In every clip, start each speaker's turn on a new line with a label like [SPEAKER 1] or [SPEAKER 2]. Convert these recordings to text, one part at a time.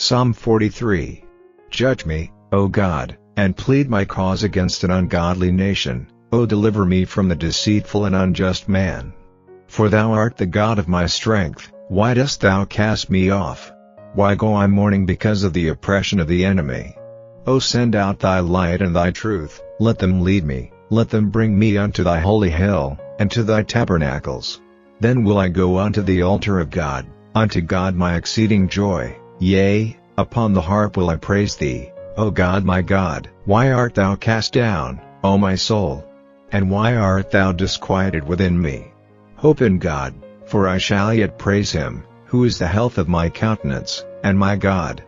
[SPEAKER 1] Psalm 43. Judge me, O God, and plead my cause against an ungodly nation. O deliver me from the deceitful and unjust man. For thou art the God of my strength, why dost thou cast me off? Why go I mourning because of the oppression of the enemy? O send out thy light and thy truth, let them lead me, let them bring me unto thy holy hill, and to thy tabernacles. Then will I go unto the altar of God, unto God my exceeding joy, yea, upon the harp will I praise thee, O God my God. Why art thou cast down, O my soul? And why art thou disquieted within me? Hope in God, for I shall yet praise him, who is the health of my countenance, and my God.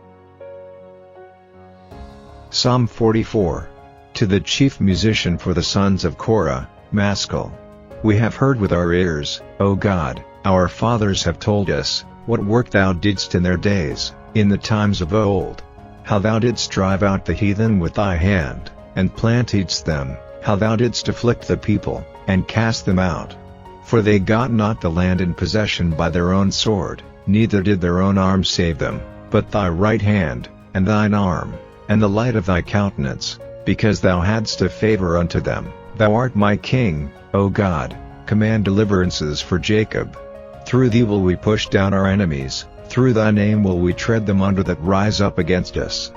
[SPEAKER 1] Psalm 44. To the chief musician for the sons of Korah, Maskil. We have heard with our ears, O God, our fathers have told us, what work thou didst in their days, in the times of old. How thou didst drive out the heathen with thy hand, and plantedst them, how thou didst afflict the people, and cast them out. For they got not the land in possession by their own sword, neither did their own arm save them, but thy right hand, and thine arm, and the light of thy countenance, because thou hadst a favor unto them. Thou art my king, O God, command deliverances for Jacob. Through thee will we push down our enemies, through thy name will we tread them under that rise up against us.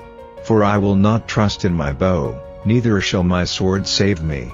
[SPEAKER 1] For I will not trust in my bow, neither shall my sword save me.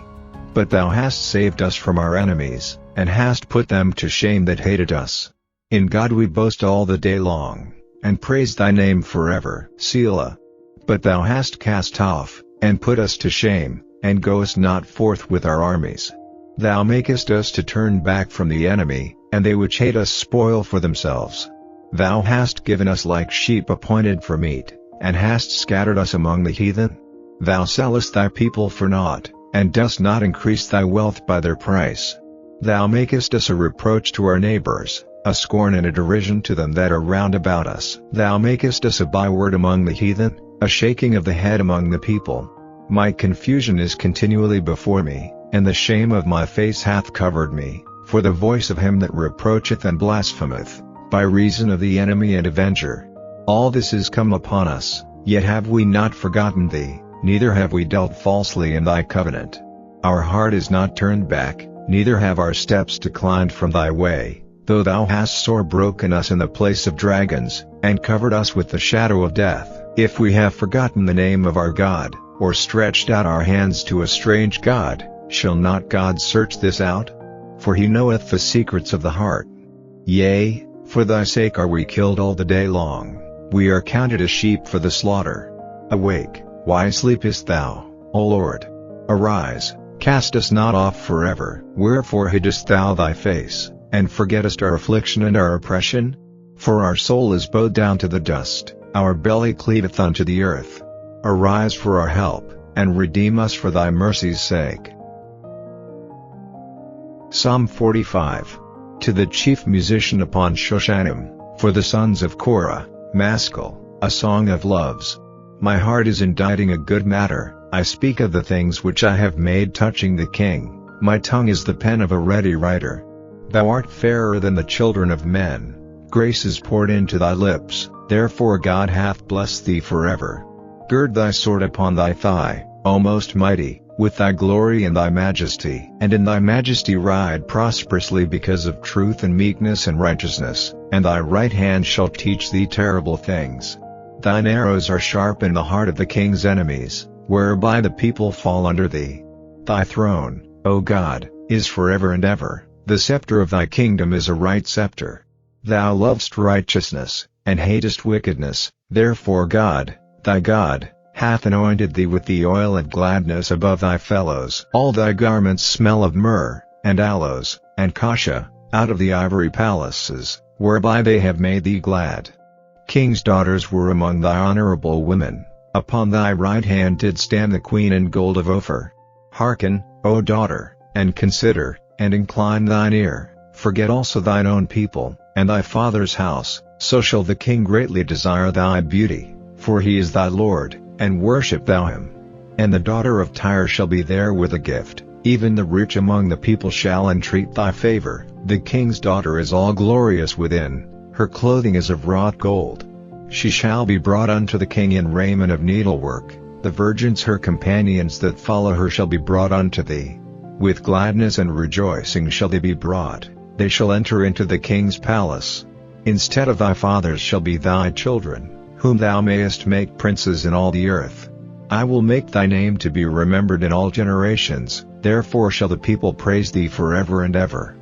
[SPEAKER 1] But thou hast saved us from our enemies, and hast put them to shame that hated us. In God we boast all the day long, and praise thy name forever. Selah. But thou hast cast off, and put us to shame, and goest not forth with our armies. Thou makest us to turn back from the enemy, and they which hate us spoil for themselves. Thou hast given us like sheep appointed for meat, and hast scattered us among the heathen. Thou sellest thy people for naught, and dost not increase thy wealth by their price. Thou makest us a reproach to our neighbors, a scorn and a derision to them that are round about us. Thou makest us a byword among the heathen, a shaking of the head among the people. My confusion is continually before me, and the shame of my face hath covered me, for the voice of him that reproacheth and blasphemeth, by reason of the enemy and avenger. All this is come upon us, yet have we not forgotten thee, neither have we dealt falsely in thy covenant. Our heart is not turned back, neither have our steps declined from thy way, though thou hast sore broken us in the place of dragons, and covered us with the shadow of death. If we have forgotten the name of our God, or stretched out our hands to a strange God, shall not God search this out? For he knoweth the secrets of the heart. Yea, for thy sake are we killed all the day long, we are counted as sheep for the slaughter. Awake, why sleepest thou, O Lord? Arise, cast us not off forever. Wherefore hidest thou thy face, and forgettest our affliction and our oppression? For our soul is bowed down to the dust, our belly cleaveth unto the earth. Arise for our help, and redeem us for thy mercy's sake. Psalm 45. To the chief musician upon Shoshanim, for the sons of Korah, Maskil, a song of loves. My heart is inditing a good matter, I speak of the things which I have made touching the king, my tongue is the pen of a ready writer. Thou art fairer than the children of men, grace is poured into thy lips, therefore God hath blessed thee forever. Gird thy sword upon thy thigh, O most mighty, with thy glory and thy majesty. And in thy majesty ride prosperously because of truth and meekness and righteousness, and thy right hand shall teach thee terrible things. Thine arrows are sharp in the heart of the king's enemies, whereby the people fall under thee. Thy throne, O God, is forever and ever, the scepter of thy kingdom is a right scepter. Thou lovest righteousness, and hatest wickedness, therefore God, thy God, hath anointed thee with the oil of gladness above thy fellows. All thy garments smell of myrrh, and aloes, and cassia, out of the ivory palaces, whereby they have made thee glad. King's daughters were among thy honorable women, upon thy right hand did stand the queen in gold of Ophir. Hearken, O daughter, and consider, and incline thine ear, forget also thine own people, and thy father's house, so shall the king greatly desire thy beauty, for he is thy Lord, and worship thou him. And the daughter of Tyre shall be there with a gift, even the rich among the people shall entreat thy favor. The king's daughter is all glorious within, her clothing is of wrought gold. She shall be brought unto the king in raiment of needlework, the virgins her companions that follow her shall be brought unto thee. With gladness and rejoicing shall they be brought, they shall enter into the king's palace. Instead of thy fathers shall be thy children, whom thou mayest make princes in all the earth. I will make thy name to be remembered in all generations, therefore shall the people praise thee forever and ever.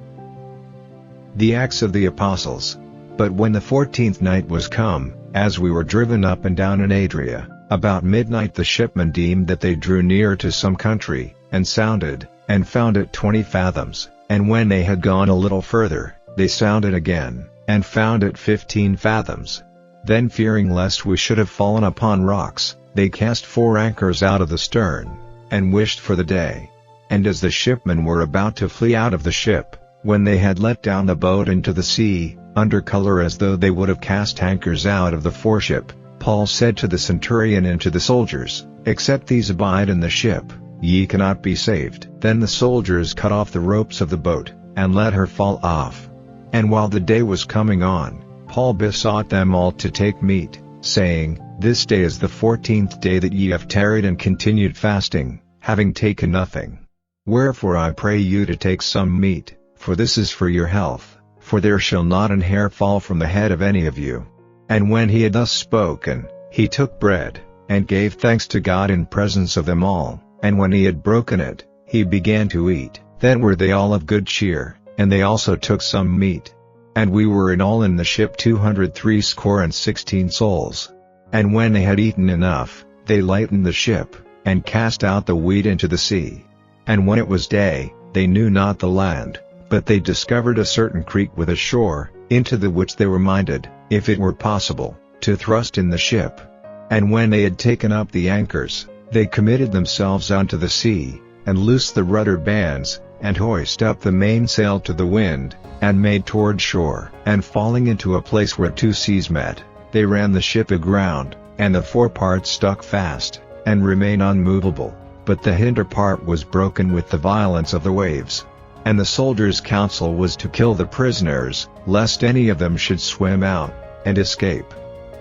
[SPEAKER 1] The Acts of the Apostles. But when the 14th night was come, as we were driven up and down in Adria, about midnight the shipmen deemed that they drew near to some country, and sounded, and found it 20 fathoms, and when they had gone a little further, they sounded again, and found it 15 fathoms. Then fearing lest we should have fallen upon rocks, they cast 4 anchors out of the stern, and wished for the day. And as the shipmen were about to flee out of the ship, when they had let down the boat into the sea, under color as though they would have cast anchors out of the foreship, Paul said to the centurion and to the soldiers, Except these abide in the ship, ye cannot be saved. Then the soldiers cut off the ropes of the boat, and let her fall off. And while the day was coming on, Paul besought them all to take meat, saying, This day is the 14th day that ye have tarried and continued fasting, having taken nothing. Wherefore I pray you to take some meat, for this is for your health, for there shall not an hair fall from the head of any of you. And when he had thus spoken, he took bread, and gave thanks to God in presence of them all, and when he had broken it, he began to eat. Then were they all of good cheer, and they also took some meat. And we were in all in the ship 216 souls. And when they had eaten enough, they lightened the ship, and cast out the wheat into the sea. And when it was day, they knew not the land, but they discovered a certain creek with a shore, into the which they were minded, if it were possible, to thrust in the ship. And when they had taken up the anchors, they committed themselves unto the sea, and loosed the rudder bands, and hoised up the mainsail to the wind, and made toward shore. And falling into a place where 2 seas met, they ran the ship aground, and the foreparts stuck fast, and remained unmovable, but the hinder part was broken with the violence of the waves. And the soldiers' counsel was to kill the prisoners, lest any of them should swim out, and escape.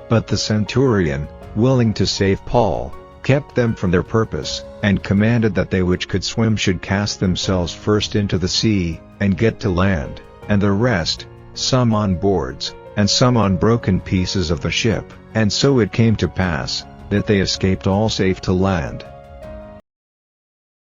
[SPEAKER 1] But the centurion, willing to save Paul, kept them from their purpose, and commanded that they which could swim should cast themselves first into the sea, and get to land, and the rest, some on boards, and some on broken pieces of the ship. And so it came to pass, that they escaped all safe to land.